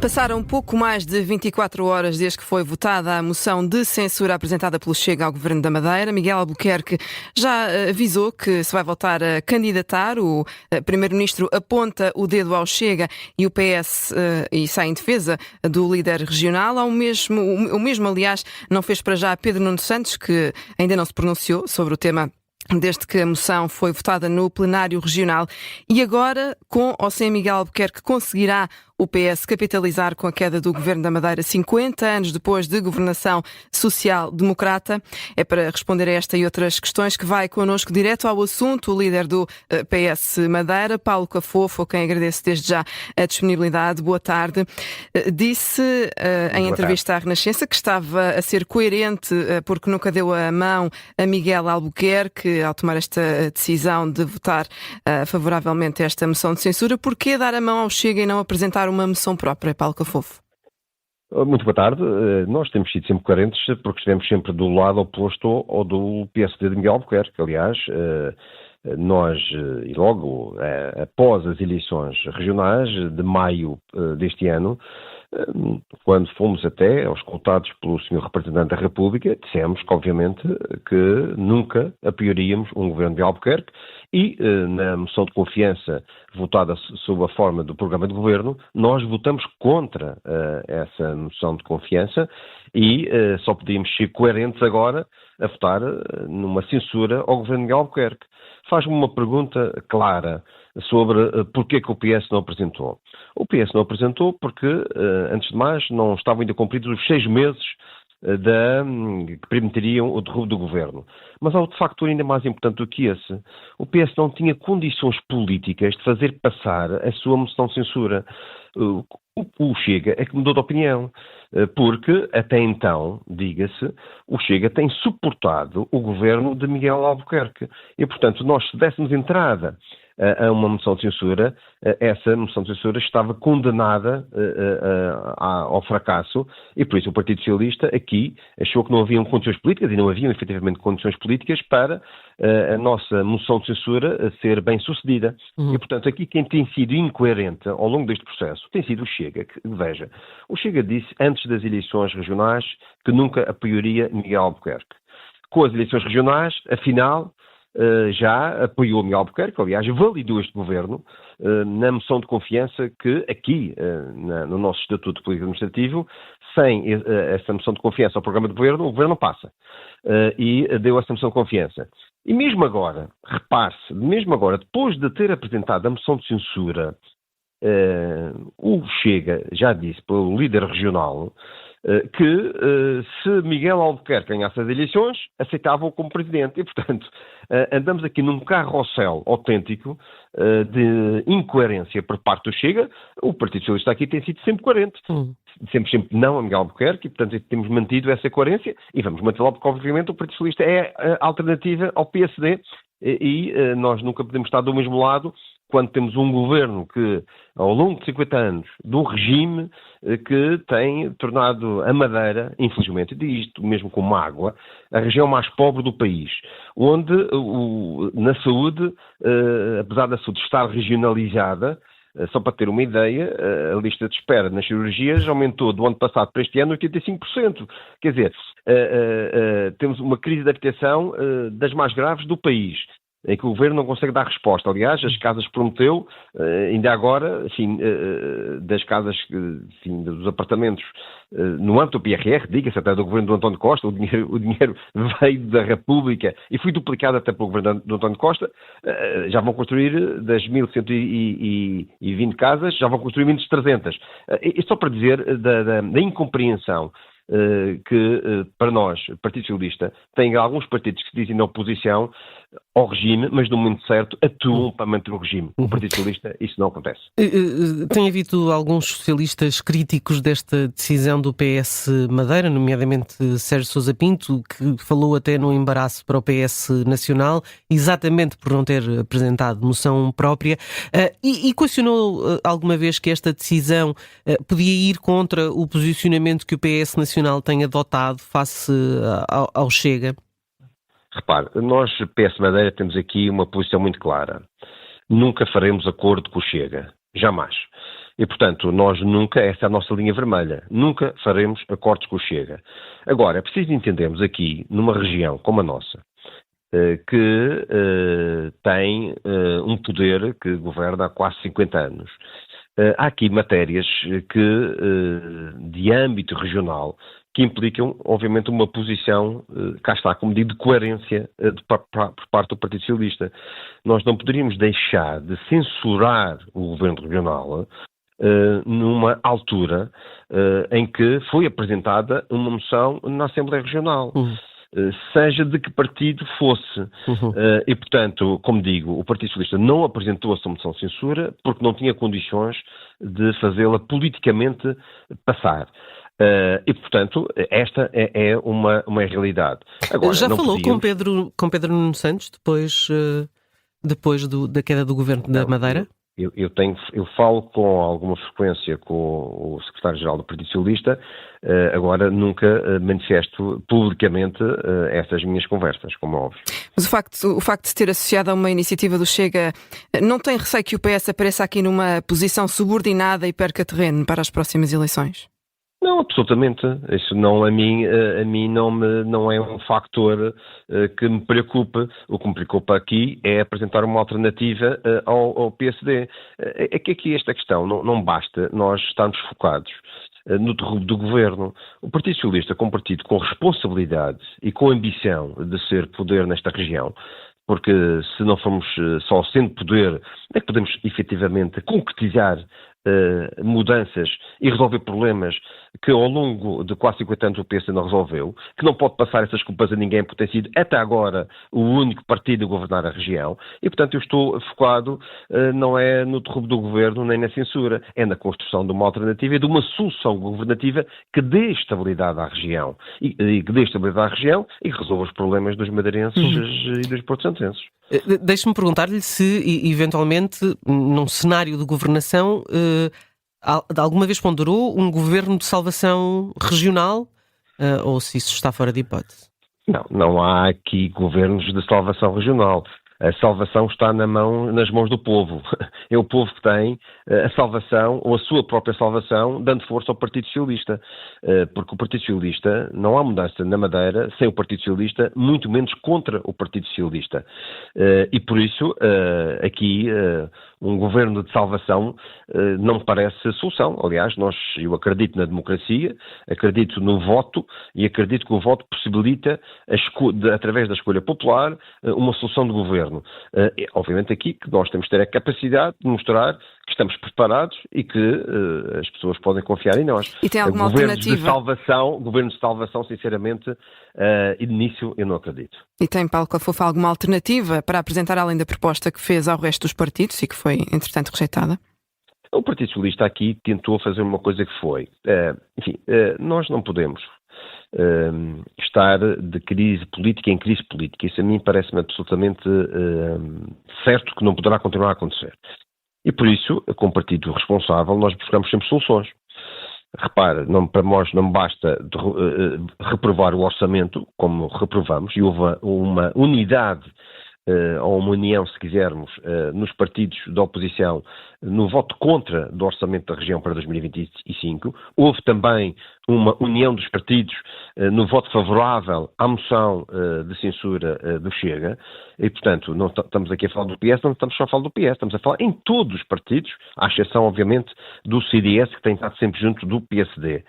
Passaram pouco mais de 24 horas desde que foi votada a moção de censura apresentada pelo Chega ao Governo da Madeira. Miguel Albuquerque já avisou que se vai voltar a candidatar. O Primeiro-Ministro aponta o dedo ao Chega e o PS e sai em defesa do líder regional. O mesmo, aliás, não fez para já Pedro Nuno Santos, que ainda não se pronunciou sobre o tema desde que a moção foi votada no plenário regional. E agora, com ou sem Miguel Albuquerque, conseguirá o PS capitalizar com a queda do Governo da Madeira 50 anos depois de governação social-democrata? É para responder a esta e outras questões que vai connosco direto ao assunto o líder do PS Madeira, Paulo Cafofo, a quem agradeço desde já a disponibilidade. Boa tarde. Disse em entrevista à Renascença que estava a ser coerente porque nunca deu a mão a Miguel Albuquerque ao tomar esta decisão de votar favoravelmente a esta moção de censura. Porquê dar a mão ao Chega e não apresentar uma moção própria, Paulo Cafofo? Muito boa tarde. Nós temos sido sempre coerentes porque estivemos sempre do lado oposto ao do PSD de Miguel Albuquerque. Aliás, nós, e logo após as eleições regionais de maio deste ano, quando fomos até auscultados pelo Sr. Representante da República, dissemos que, obviamente, que nunca apoiaríamos um governo de Albuquerque e, na moção de confiança votada sob a forma do programa de governo, nós votamos contra essa moção de confiança e só podíamos ser coerentes agora a votar numa censura ao governo de Albuquerque. Faz-me uma pergunta clara sobre porque que o PS não apresentou. O PS não apresentou porque, antes de mais, não estavam ainda cumpridos os 6 meses que permitiriam o derrubo do governo. Mas há outro factor ainda mais importante do que esse. O PS não tinha condições políticas de fazer passar a sua moção de censura. O Chega é que mudou de opinião, porque até então, diga-se, o Chega tem suportado o governo de Miguel Albuquerque. E, portanto, nós se dessemos entrada a uma moção de censura, essa moção de censura estava condenada ao fracasso e por isso o Partido Socialista aqui achou que não haviam condições políticas e não haviam efetivamente condições políticas para a nossa moção de censura ser bem sucedida. E portanto aqui quem tem sido incoerente ao longo deste processo tem sido o Chega. Veja, o Chega disse antes das eleições regionais que nunca apoiaria Miguel Albuquerque. Com as eleições regionais, afinal, já apoiou Miguel Albuquerque, aliás, validou este governo na moção de confiança que aqui, no nosso Estatuto Político Administrativo, sem essa moção de confiança ao programa de governo, o governo não passa. E deu essa moção de confiança. E mesmo agora, repare-se, mesmo agora, depois de ter apresentado a moção de censura, o Chega já disse pelo líder regional que se Miguel Albuquerque ganhasse as eleições, aceitava-o como presidente. E, portanto, andamos aqui num carrossel autêntico de incoerência por parte do Chega. O Partido Socialista aqui tem sido sempre coerente. Sempre não a Miguel Albuquerque e, portanto, temos mantido essa coerência e vamos mantê-la porque, obviamente, o Partido Socialista é a alternativa ao PSD e nós nunca podemos estar do mesmo lado quando temos um governo que, ao longo de 50 anos, de um regime que tem tornado a Madeira, infelizmente, e digo isto mesmo com mágoa, a região mais pobre do país, onde na saúde, apesar da saúde estar regionalizada, só para ter uma ideia, a lista de espera nas cirurgias aumentou do ano passado para este ano 85%. Quer dizer, temos uma crise de habitação das mais graves do país, em que o governo não consegue dar resposta. Aliás, as casas que prometeu, ainda agora, enfim, das casas, enfim, dos apartamentos no âmbito do PRR, diga-se até do governo do António Costa, o dinheiro veio da República e foi duplicado até pelo governo do António Costa, já vão construir das 1.120 casas, já vão construir menos de 300. Isto só para dizer da incompreensão que, para nós, o Partido Socialista, tem alguns partidos que se dizem na oposição ao regime, mas no momento certo atuam para manter o regime. O Partido Socialista, isso não acontece. Tem havido alguns socialistas críticos desta decisão do PS Madeira, nomeadamente Sérgio Sousa Pinto, que falou até no embaraço para o PS Nacional, exatamente por não ter apresentado moção própria, e questionou alguma vez que esta decisão podia ir contra o posicionamento que o PS Nacional tem adotado face ao Chega? Repare, nós, PS Madeira, temos aqui uma posição muito clara. Nunca faremos acordo com o Chega. Jamais. E, portanto, nós nunca, essa é a nossa linha vermelha, nunca faremos acordos com o Chega. Agora, é preciso entendermos aqui, numa região como a nossa, que tem um poder que governa há quase 50 anos. Há aqui matérias de âmbito regional que implicam, obviamente, uma posição, cá está, como digo, de coerência por parte do Partido Socialista. Nós não poderíamos deixar de censurar o governo regional numa altura em que foi apresentada uma moção na Assembleia Regional. Seja de que partido fosse. E, portanto, como digo, o Partido Socialista não apresentou essa moção de censura porque não tinha condições de fazê-la politicamente passar. E, portanto, esta é uma realidade. Agora, já falou com Pedro Nuno Santos depois da queda do governo da Madeira? Eu falo com alguma frequência com o secretário-geral do Partido Socialista, agora nunca manifesto publicamente estas minhas conversas, como é óbvio. Mas o facto de se ter associado a uma iniciativa do Chega, não tem receio que o PS apareça aqui numa posição subordinada e perca terreno para as próximas eleições? Não, absolutamente. Isso não, a mim não é um factor que me preocupe. O que me preocupa aqui é apresentar uma alternativa ao PSD. É que aqui esta questão não basta nós estarmos focados no derrubo do governo. O Partido Socialista, como partido com responsabilidade e com ambição de ser poder nesta região, porque se não formos só sendo poder, é que podemos efetivamente concretizar mudanças e resolver problemas que ao longo de quase 50 anos o PS não resolveu, que não pode passar essas culpas a ninguém porque tem sido até agora o único partido a governar a região e, portanto, eu estou focado não é no derrubo do governo nem na censura, é na construção de uma alternativa e de uma solução governativa que dê estabilidade à região e que dê estabilidade à região e que resolva os problemas dos madeirenses e dos porto-santenses. Deixe-me perguntar-lhe se, eventualmente, num cenário de governação, alguma vez ponderou um governo de salvação regional ou se isso está fora de hipótese? Não há aqui governos de salvação regional. A salvação está nas mãos do povo. É o povo que tem a salvação, ou a sua própria salvação, dando força ao Partido Socialista. Porque o Partido Socialista, não há mudança na Madeira sem o Partido Socialista, muito menos contra o Partido Socialista. E por isso, aqui, um governo de salvação não me parece solução. Aliás, eu acredito na democracia, acredito no voto e acredito que o voto possibilita, através da escolha popular, uma solução de governo. Obviamente aqui que nós temos que ter a capacidade de mostrar que estamos preparados e que as pessoas podem confiar em nós. E tem alguma alternativa? Governos de salvação, sinceramente, de início eu não acredito. E tem, Paulo Cafofo, alguma alternativa para apresentar além da proposta que fez ao resto dos partidos e que foi, entretanto, rejeitada? O Partido Socialista aqui tentou fazer uma coisa que foi, nós não podemos estar de crise política em crise política. Isso a mim parece-me absolutamente certo que não poderá continuar a acontecer. E por isso, como partido responsável, nós buscamos sempre soluções. Repare, para nós não basta reprovar o orçamento, como reprovamos, e houve uma unidade ou uma união, se quisermos, nos partidos da oposição no voto contra do orçamento da região para 2025. Houve também uma união dos partidos no voto favorável à moção de censura do Chega e, portanto, não estamos aqui a falar do PS, não estamos só a falar do PS, estamos a falar em todos os partidos, à exceção, obviamente, do CDS, que tem estado sempre junto do PSD.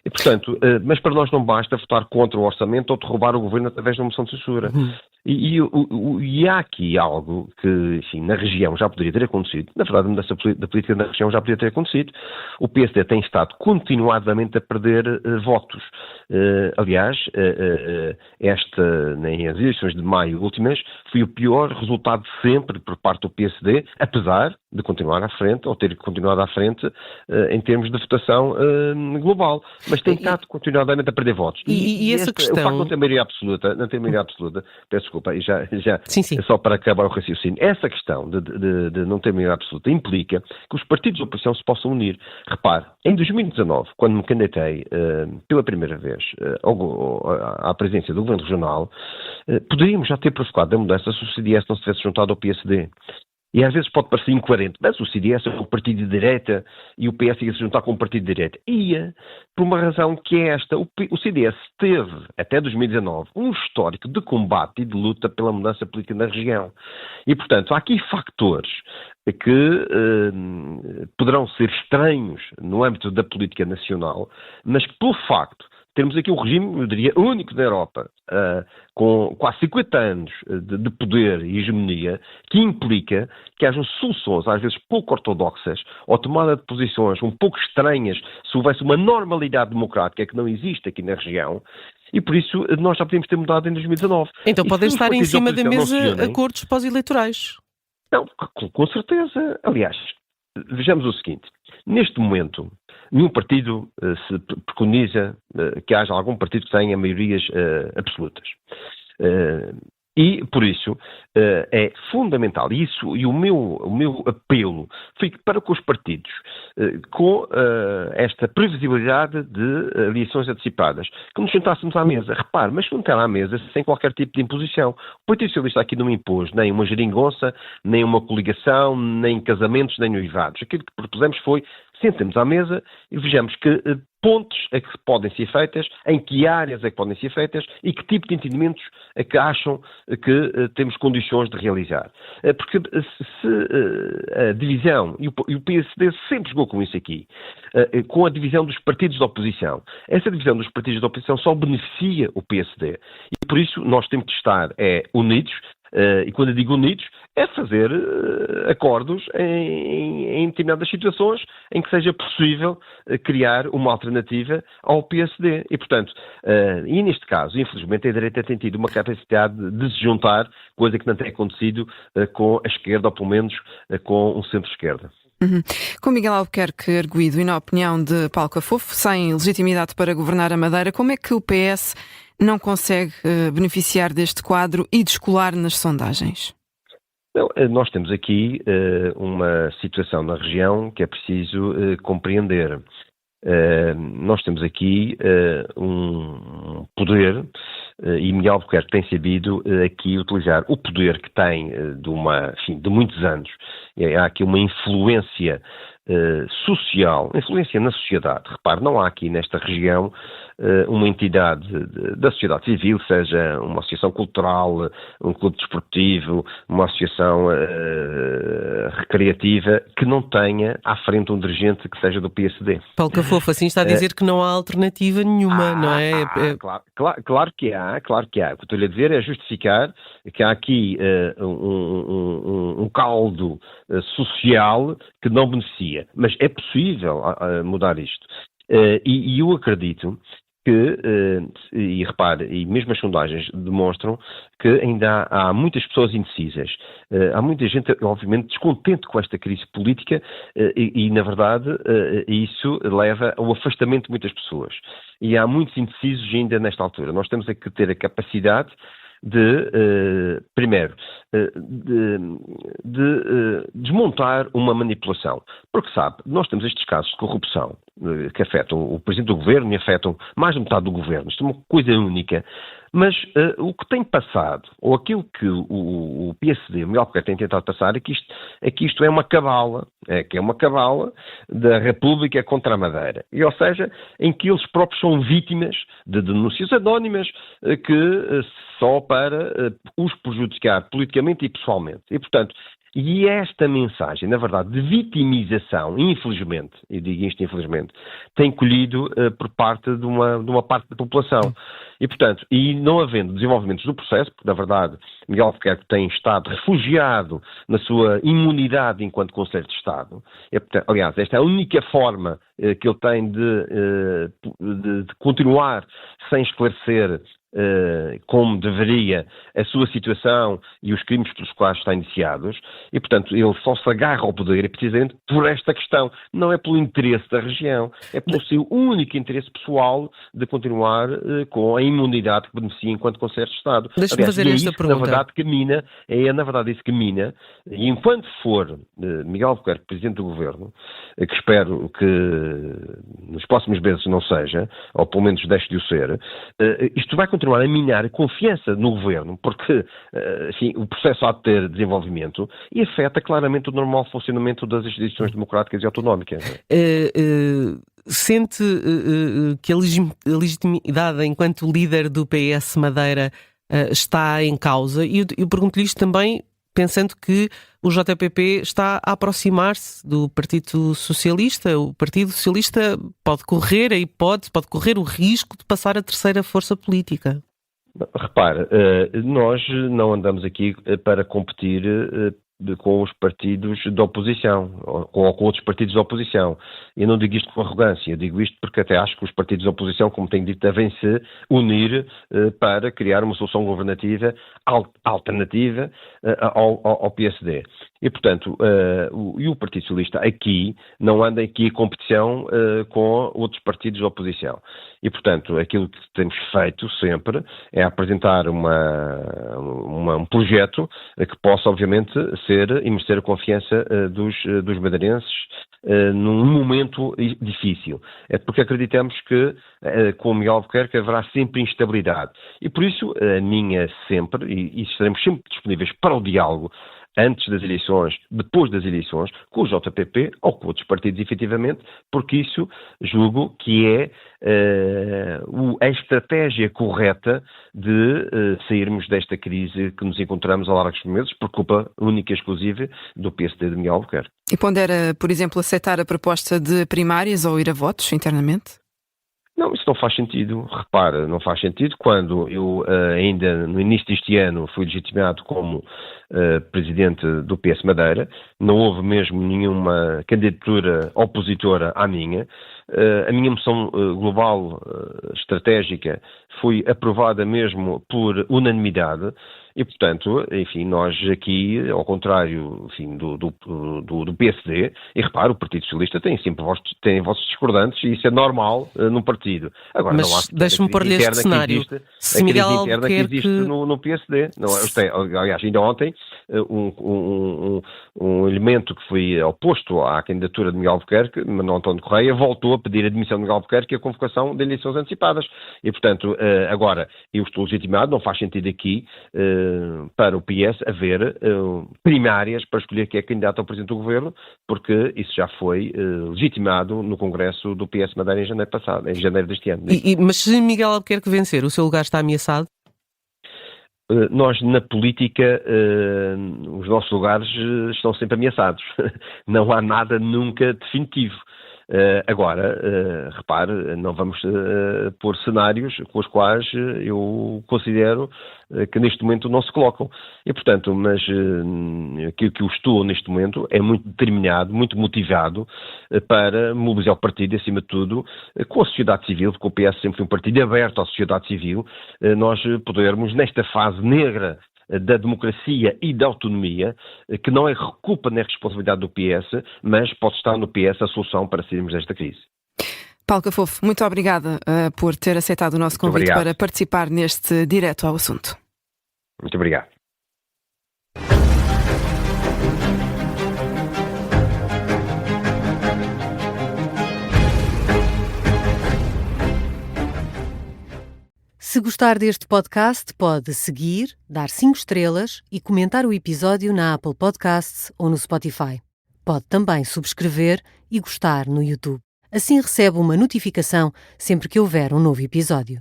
E, portanto, mas para nós não basta votar contra o orçamento ou derrubar o governo através de uma moção de censura. E há aqui algo que, enfim, na região já poderia ter acontecido, na verdade, a mudança da política na região já poderia ter acontecido. O PSD tem estado continuadamente a perder votos. Aliás, nas eleições de maio últimas, foi o pior resultado de sempre por parte do PSD, apesar de continuar à frente, ou ter continuado à frente em termos de votação global. Mas tem estado continuadamente a perder votos. E essa questão... O facto de não ter maioria absoluta, peço desculpa, Sim. Só para acabar o raciocínio, essa questão de não ter maioria absoluta implica que os partidos de oposição se possam unir. Repare, em 2019, quando me candidatei pela primeira vez à presidência do Governo Regional, poderíamos já ter provocado a mudança se o CDS não se tivesse juntado ao PSD. E às vezes pode parecer incoerente, mas o CDS é um partido de direita e o PS ia se juntar com um partido de direita. Ia, por uma razão que é esta. O CDS teve, até 2019, um histórico de combate e de luta pela mudança política na região. E, portanto, há aqui factores que poderão ser estranhos no âmbito da política nacional, mas que, pelo facto temos aqui um regime, eu diria, único na Europa, com quase 50 anos de poder e hegemonia, que implica que hajam soluções, às vezes pouco ortodoxas, ou tomada de posições um pouco estranhas, se houvesse uma normalidade democrática que não existe aqui na região, e por isso nós já podemos ter mudado em 2019. Então podem estar em cima da mesa acordos pós-eleitorais. Não, com certeza. Aliás, vejamos o seguinte. Neste momento, nenhum partido se preconiza que haja algum partido que tenha maiorias absolutas. E, por isso, é fundamental, e o meu apelo fica para com os partidos, com esta previsibilidade de eleições antecipadas, que nos sentássemos à mesa. Repare, mas sentar à mesa sem qualquer tipo de imposição. O Partido Socialista aqui não impôs nem uma geringonça, nem uma coligação, nem casamentos, nem noivados. Aquilo que propusemos foi sentemos à mesa e vejamos que pontos é que podem ser feitas, em que áreas é que podem ser feitas e que tipo de entendimentos é que acham que temos condições de realizar. Porque se a divisão, e o PSD sempre jogou com isso aqui, com a divisão dos partidos de oposição, essa divisão dos partidos de oposição só beneficia o PSD. E por isso nós temos de estar unidos, e quando eu digo unidos, é fazer acordos em determinadas situações em que seja possível criar uma alternativa ao PSD. E, portanto, e neste caso, infelizmente, a direita tem tido uma capacidade de se juntar, coisa que não tem acontecido com a esquerda, ou pelo menos com o centro-esquerda. Com Miguel Albuquerque arguido e na opinião de Paulo Cafofo, sem legitimidade para governar a Madeira, como é que o PS não consegue beneficiar deste quadro e descolar nas sondagens? Não, nós temos aqui uma situação na região que é preciso compreender. Nós temos aqui um poder e Miguel Albuquerque tem sabido aqui utilizar o poder que tem de muitos anos. Há aqui uma influência social, influência na sociedade. Repare, não há aqui nesta região uma entidade da sociedade civil, seja uma associação cultural, um clube desportivo, uma associação recreativa, que não tenha à frente um dirigente que seja do PSD. Paulo Cafofo, assim está a dizer que não há alternativa nenhuma, não é? Claro que há. O que eu estou-lhe a dizer é justificar que há aqui um caldo social que não beneficia. Mas é possível mudar isto. E eu acredito que, e repare, e mesmo as sondagens demonstram que ainda há muitas pessoas indecisas. Há muita gente, obviamente, descontente com esta crise política e na verdade, isso leva ao afastamento de muitas pessoas. E há muitos indecisos ainda nesta altura. Nós temos que ter a capacidade primeiro, desmontar uma manipulação. Porque, sabe, nós temos estes casos de corrupção que afetam o Presidente do Governo e afetam mais de metade do Governo. Isto é uma coisa única. Mas o que tem passado, ou aquilo que o PSD, o Miguel Albuquerque, tem tentado passar, é que isto é uma cabala, que é uma cabala da República contra a Madeira. E, ou seja, em que eles próprios são vítimas de denúncias anónimas só para os prejudicar politicamente e pessoalmente. E, portanto, e esta mensagem, na verdade, de vitimização, infelizmente, e digo isto infelizmente, tem colhido por parte de uma parte da população. E, portanto, e não havendo desenvolvimentos do processo, porque, na verdade, Miguel Albuquerque tem estado refugiado na sua imunidade enquanto Conselho de Estado. Aliás, esta é a única forma que ele tem de continuar sem esclarecer como deveria a sua situação e os crimes pelos quais está indiciados, e portanto ele só se agarra ao poder precisamente por esta questão, não é pelo interesse da região, é pelo seu único interesse pessoal de continuar com a imunidade que beneficia enquanto Conselho de Estado. Deixa-me fazer esta pergunta. Na verdade isso que mina, e enquanto for Miguel Albuquerque Presidente do Governo, que espero que nos próximos meses não seja, ou pelo menos deixe de o ser, isto vai continuar continuar a minar a confiança no governo, porque enfim, o processo há de ter desenvolvimento e afeta claramente o normal funcionamento das instituições democráticas e autonómicas. Sente que a legitimidade enquanto líder do PS Madeira está em causa? E eu pergunto-lhe isto também pensando que o JPP está a aproximar-se do Partido Socialista. O Partido Socialista pode correr o risco de passar a terceira força política. Repare, nós não andamos aqui para competir com os partidos da oposição, ou com outros partidos da oposição. Eu não digo isto com arrogância, eu digo isto porque até acho que os partidos da oposição, como tenho dito, devem se unir para criar uma solução governativa alternativa ao PSD. E, portanto, o Partido Socialista aqui não anda aqui em competição com outros partidos da oposição. E, portanto, aquilo que temos feito sempre é apresentar um projeto que possa, obviamente, ser e merecer a confiança dos madeirenses num momento difícil. É porque acreditamos que com o Miguel Albuquerque haverá sempre instabilidade. E por isso, a minha sempre, e estaremos sempre disponíveis para o diálogo, antes das eleições, depois das eleições, com o JPP ou com outros partidos, efetivamente, porque isso julgo que é a estratégia correta de sairmos desta crise que nos encontramos há largos meses, por culpa única e exclusiva do PSD de Miguel Albuquerque. E pondera, por exemplo, aceitar a proposta de primárias ou ir a votos internamente? Não, isso não faz sentido. Repara, não faz sentido quando eu ainda no início deste ano fui legitimado como presidente do PS Madeira, não houve mesmo nenhuma candidatura opositora à minha. A minha moção global estratégica foi aprovada mesmo por unanimidade e, portanto, enfim, nós aqui, ao contrário, enfim, do PSD, e repara, o Partido Socialista tem sempre vossos discordantes e isso é normal num partido. Agora, mas não há deixe-me pôr-lhe este cenário. Se Miguel Albuquerque que existe no PSD. Não, aliás, ainda ontem, um elemento que foi oposto à candidatura de Miguel Albuquerque, Manuel António Correia, voltou a pedir a demissão de Miguel Albuquerque e a convocação de eleições antecipadas. E, portanto, agora, eu estou legitimado, não faz sentido aqui para o PS haver primárias para escolher quem é candidato ao Presidente do Governo, porque isso já foi legitimado no Congresso do PS Madeira em janeiro deste ano. Mas se Miguel Albuquerque vencer, o seu lugar está ameaçado? Nós, na política, os nossos lugares estão sempre ameaçados. Não há nada nunca definitivo. Agora, repare, não vamos pôr cenários com os quais eu considero que neste momento não se colocam. E, portanto, mas aquilo que eu estou neste momento é muito determinado, muito motivado para mobilizar o partido, acima de tudo, com a sociedade civil, porque o PS sempre foi um partido aberto à sociedade civil, nós podermos, nesta fase negra da democracia e da autonomia, que não é culpa nem responsabilidade do PS, mas pode estar no PS a solução para sairmos desta crise. Paulo Cafofo, muito obrigada por ter aceitado o nosso convite para participar neste Direto ao Assunto. Muito obrigado. Se gostar deste podcast, pode seguir, dar 5 estrelas e comentar o episódio na Apple Podcasts ou no Spotify. Pode também subscrever e gostar no YouTube. Assim recebe uma notificação sempre que houver um novo episódio.